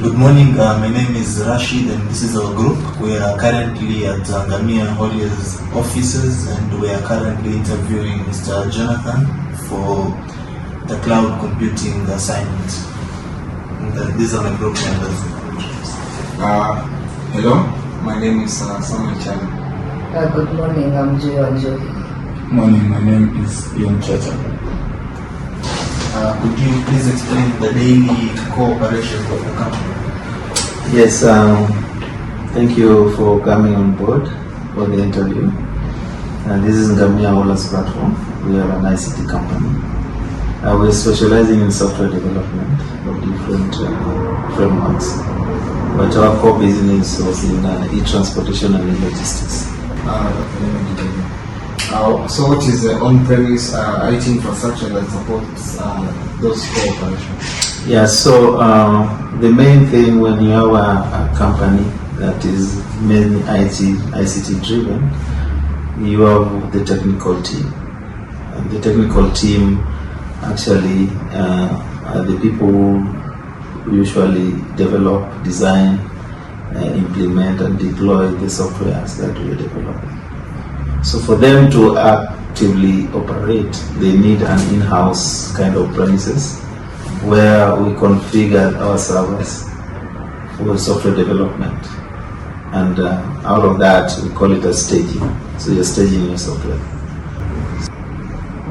Good morning, my name is Rashid and this is our group. We are currently at Ngamia Holia's offices and we are currently interviewing Mr. Jonathan for the cloud computing assignment. And, these are my group members. Hello, my name is Samuel Chani. Good morning, I'm Joy Wanjohi. Morning, my name is Ian Chacha. Could you please explain the daily cooperation of the company? Yes, thank you for coming on board for the interview. And this is Ngamia Holia's platform. We are an ICT company. We're specializing in software development of different frameworks. But our core business was in e-transportation and e-logistics. So what is the on-premise IT infrastructure that supports those corporations? Yeah, so the main thing when you have a company that is mainly ICT driven, you have the technical team. And the technical team actually are the people who usually develop, design, implement and deploy the softwares that we develop. So for them to actively operate, they need an in-house kind of premises where we configure our servers for software development. And out of that, we call it a staging. So you're staging your software.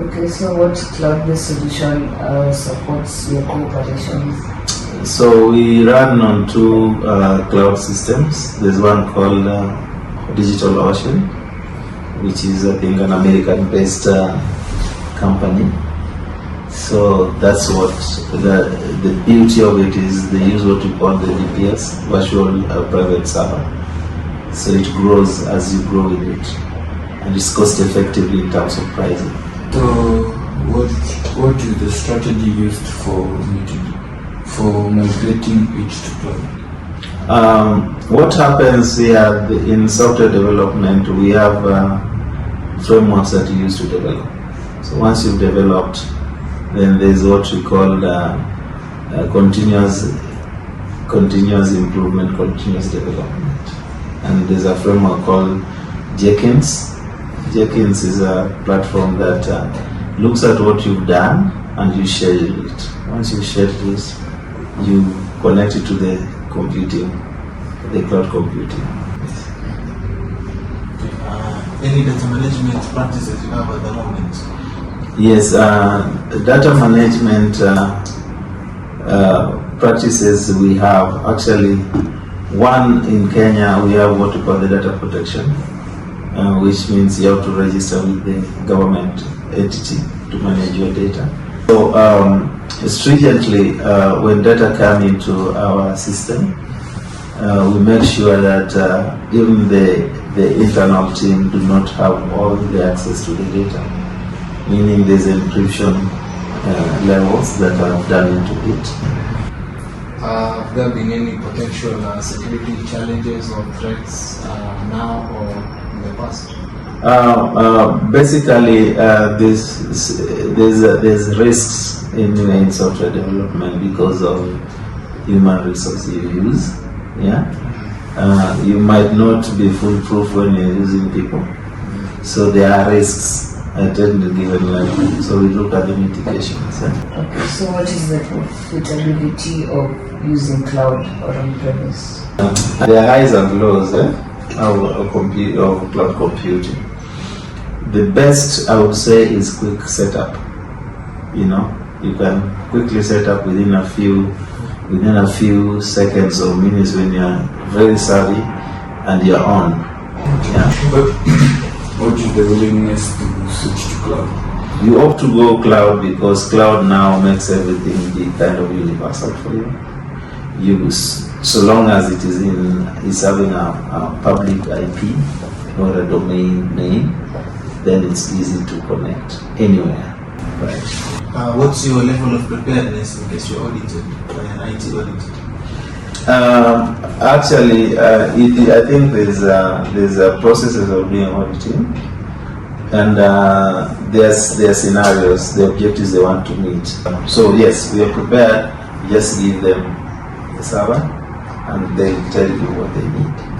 Okay, so what cloud-based solution supports your corporations? So we run on two cloud systems. There's one called DigitalOcean, which is I think an American-based company. So that's what the beauty of it is. They use what we call the VPS, virtual private server. So it grows as you grow with it, and it's cost effectively in terms of pricing. So what is the strategy used for migrating it to cloud? What happens here in software development, we have frameworks that you use to develop. So once you've developed, then there's what we call continuous improvement, continuous development. And there's a framework called Jenkins. Jenkins is a platform that looks at what you've done and you schedule it. Once you schedule it, you connect it to the computing, the cloud computing. Any data management practices you have at the moment? Yes, data management practices we have. Actually, one in Kenya, we have what we call the data protection, which means you have to register with the government entity to manage your data. So stringently, when data come into our system, we make sure that even the internal team do not have all the access to the data, meaning there's encryption levels that are done into it. Have there been any potential security challenges or threats now or in the past? Basically, there's risks in software development because of human resources you use. Yeah, you might not be foolproof when you're using people, so there are risks attended given life. So we look at the mitigations. Okay, so what is the profitability of using cloud or on-premise? There are highs and lows of cloud computing. The best I would say is quick setup. You can quickly set up within a few seconds or minutes when you're very savvy and you're on. Yeah. But what is the willingness to switch to cloud? You opt to go cloud because cloud now makes everything be kind of universal for you. So long as it is having a public IP or a domain name, then it's easy to connect anywhere. Right. What's your level of preparedness in case you're audited by an IT audit? Actually, I think there's processes of doing auditing, and there's scenarios, the objectives they want to meet. So yes, we are prepared. Just give them the server, and they'll tell you what they need.